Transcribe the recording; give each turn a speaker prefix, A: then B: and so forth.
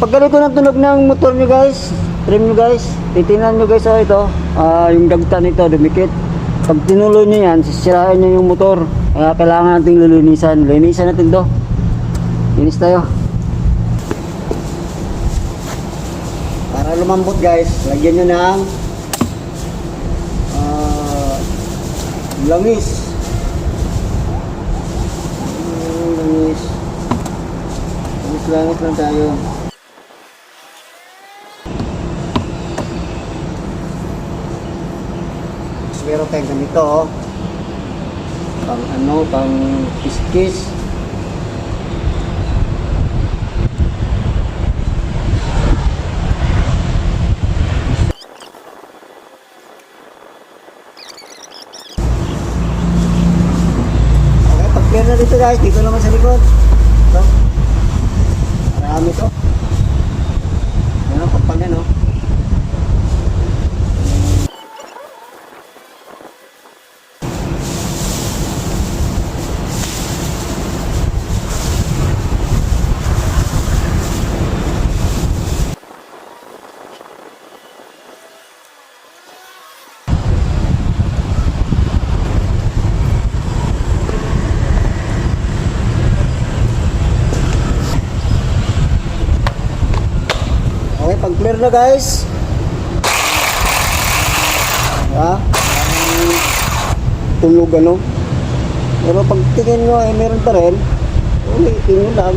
A: Pag ganito ng tunog ng motor nyo guys, trim nyo guys, titingnan nyo guys, ito, yung dagta nito, dumikit. Pag tinuloy nyo yan, sisirain nyo yung motor. Kaya kailangan natin lilinisan. Linisan natin to. Linis tayo. Para lumambot guys, lagyan nyo ng langis. Langis lang tayo. Meron tayong ganito, oh. Pang ano, pang kiskis. Okay, pag-clear na dito guys, dito naman sa likod. Ito. Marami to. Yan ang pagpagyan, oh. Okay, pag clear na guys. Ha? Tulog ano. Pero pag tingin nyo ay meron pa rin, ulitin nyo lang.